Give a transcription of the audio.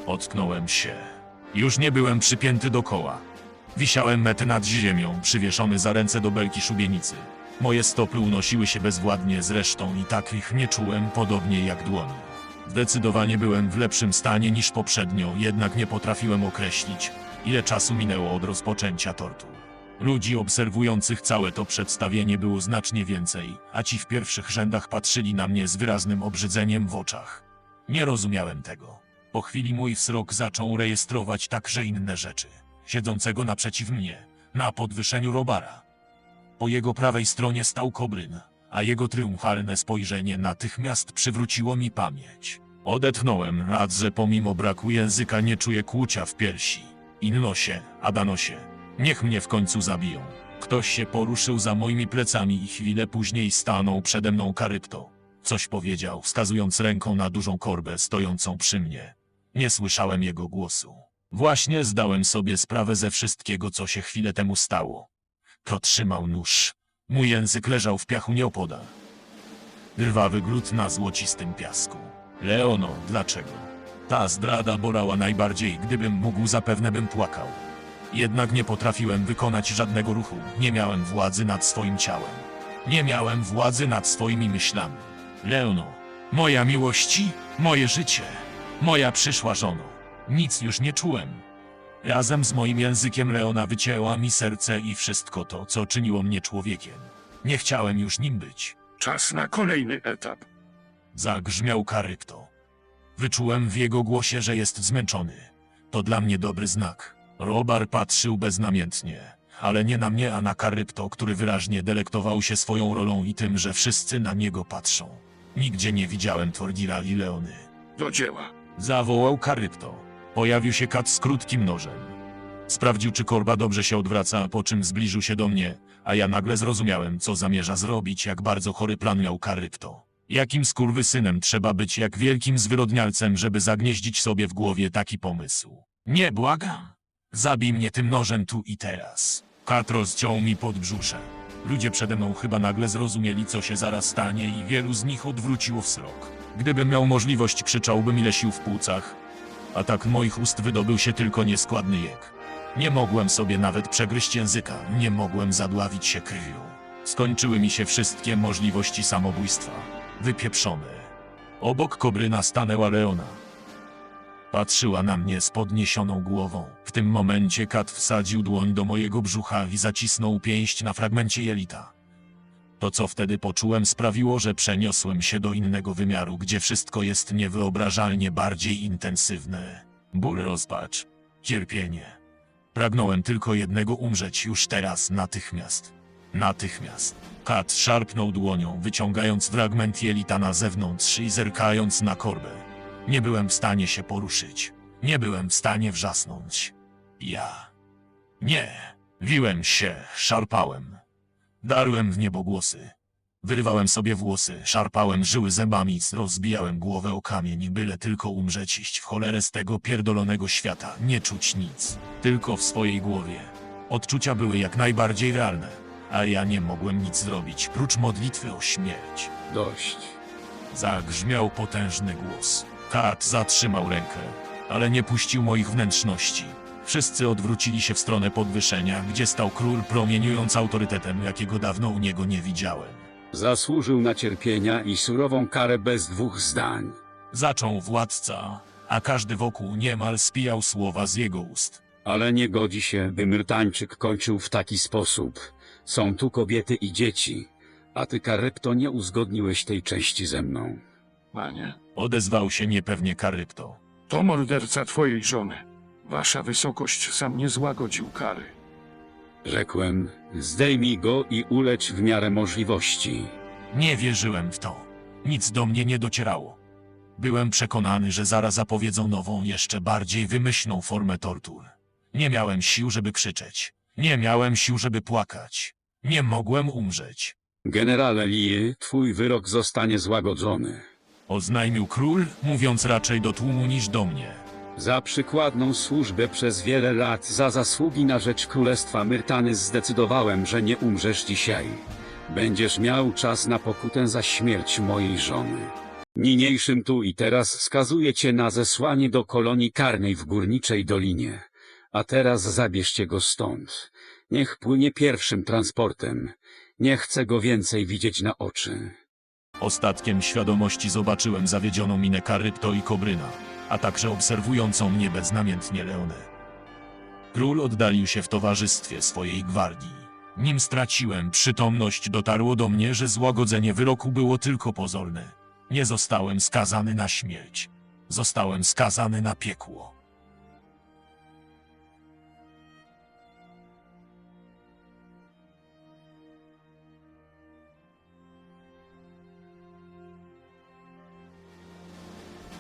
Ocknąłem się. Już nie byłem przypięty do koła. Wisiałem metr nad ziemią, przywieszony za ręce do belki szubienicy. Moje stopy unosiły się bezwładnie z resztą i tak ich nie czułem, podobnie jak dłoni. Zdecydowanie byłem w lepszym stanie niż poprzednio, jednak nie potrafiłem określić, ile czasu minęło od rozpoczęcia tortur. Ludzi obserwujących całe to przedstawienie było znacznie więcej, a ci w pierwszych rzędach patrzyli na mnie z wyraznym obrzydzeniem w oczach. Nie rozumiałem tego. Po chwili mój wzrok zaczął rejestrować także inne rzeczy. Siedzącego naprzeciw mnie, na podwyższeniu Robara. Po jego prawej stronie stał Kobryn, a jego triumfalne spojrzenie natychmiast przywróciło mi pamięć. Odetchnąłem, rad, że pomimo braku języka nie czuję kłucia w piersi. Innosie, Adanosie, niech mnie w końcu zabiją. Ktoś się poruszył za moimi plecami i chwilę później stanął przede mną Karypto. Coś powiedział, wskazując ręką na dużą korbę stojącą przy mnie. Nie słyszałem jego głosu. Właśnie zdałem sobie sprawę ze wszystkiego, co się chwilę temu stało. To trzymał nóż. Mój język leżał w piachu nieopodal. Drwawy glut na złocistym piasku. Leono, dlaczego? Ta zdrada bolała najbardziej, gdybym mógł, zapewne bym płakał. Jednak nie potrafiłem wykonać żadnego ruchu, nie miałem władzy nad swoim ciałem. Nie miałem władzy nad swoimi myślami. Leono, moja miłości, moje życie, moja przyszła żono. Nic już nie czułem. Razem z moim językiem Leona wycięła mi serce i wszystko to, co czyniło mnie człowiekiem. Nie chciałem już nim być. Czas na kolejny etap. Zagrzmiał Karypto. Wyczułem w jego głosie, że jest zmęczony. To dla mnie dobry znak. Robar patrzył beznamiętnie, ale nie na mnie, a na Karypto, który wyraźnie delektował się swoją rolą i tym, że wszyscy na niego patrzą. Nigdzie nie widziałem Twardira i Leony. Do dzieła. Zawołał Karypto. Pojawił się kat z krótkim nożem. Sprawdził, czy korba dobrze się odwraca, po czym zbliżył się do mnie, a ja nagle zrozumiałem, co zamierza zrobić, jak bardzo chory plan miał Karypto. Jakim skurwysynem trzeba być, jak wielkim zwyrodnialcem, żeby zagnieździć sobie w głowie taki pomysł. Nie, błagam. Zabij mnie tym nożem tu i teraz. Kat rozciął mi podbrzusze. Ludzie przede mną chyba nagle zrozumieli, co się zaraz stanie, i wielu z nich odwróciło wzrok. Gdybym miał możliwość, krzyczałbym, ile sił w płucach. A tak moich ust wydobył się tylko nieskładny jęk. Nie mogłem sobie nawet przegryźć języka, nie mogłem zadławić się krwią. Skończyły mi się wszystkie możliwości samobójstwa. Wypieprzone. Obok Kobryna stanęła Leona. Patrzyła na mnie z podniesioną głową. W tym momencie kat wsadził dłoń do mojego brzucha i zacisnął pięść na fragmencie jelita. To, co wtedy poczułem, sprawiło, że przeniosłem się do innego wymiaru, gdzie wszystko jest niewyobrażalnie bardziej intensywne. Ból, rozpacz, cierpienie. Pragnąłem tylko jednego: umrzeć już teraz, natychmiast. Natychmiast. Kat szarpnął dłonią, wyciągając fragment jelita na zewnątrz i zerkając na korbę. Nie byłem w stanie się poruszyć. Nie byłem w stanie wrzasnąć. Ja. Nie. Wiłem się, szarpałem. Darłem w niebo głosy. Wyrywałem sobie włosy, szarpałem żyły zębami, rozbijałem głowę o kamień, byle tylko umrzeć, iść w cholerę z tego pierdolonego świata, nie czuć nic. Tylko w swojej głowie. Odczucia były jak najbardziej realne, a ja nie mogłem nic zrobić, prócz modlitwy o śmierć. Dość. Zagrzmiał potężny głos. Kat zatrzymał rękę, ale nie puścił moich wnętrzności. Wszyscy odwrócili się w stronę podwyższenia, gdzie stał król, promieniując autorytetem, jakiego dawno u niego nie widziałem. Zasłużył na cierpienia i surową karę bez dwóch zdań. Zaczął władca, a każdy wokół niemal spijał słowa z jego ust. Ale nie godzi się, by Myrtańczyk kończył w taki sposób. Są tu kobiety i dzieci, a ty, Karypto, nie uzgodniłeś tej części ze mną. Panie, Odezwał się niepewnie Karypto. to morderca twojej żony. Wasza wysokość sam nie złagodził kary. Rzekłem, zdejmij go i ulecz w miarę możliwości. Nie wierzyłem w to. Nic do mnie nie docierało. Byłem przekonany, że zaraz zapowiedzą nową, jeszcze bardziej wymyślną formę tortur. Nie miałem sił, żeby krzyczeć. Nie miałem sił, żeby płakać. Nie mogłem umrzeć. Generale Lee, twój wyrok zostanie złagodzony. Oznajmił król, mówiąc raczej do tłumu niż do mnie. Za przykładną służbę przez wiele lat, za zasługi na rzecz Królestwa Myrtany zdecydowałem, że nie umrzesz dzisiaj. Będziesz miał czas na pokutę za śmierć mojej żony. Niniejszym tu i teraz skazuję cię na zesłanie do kolonii karnej w Górniczej Dolinie. A teraz zabierzcie go stąd. Niech płynie pierwszym transportem. Nie chcę go więcej widzieć na oczy. Ostatkiem świadomości zobaczyłem zawiedzioną minę Karypto i Kobryna, a także obserwującą mnie beznamiętnie Leonę. Król oddalił się w towarzystwie swojej gwardii. Nim straciłem przytomność, dotarło do mnie, że złagodzenie wyroku było tylko pozorne. Nie zostałem skazany na śmierć. Zostałem skazany na piekło.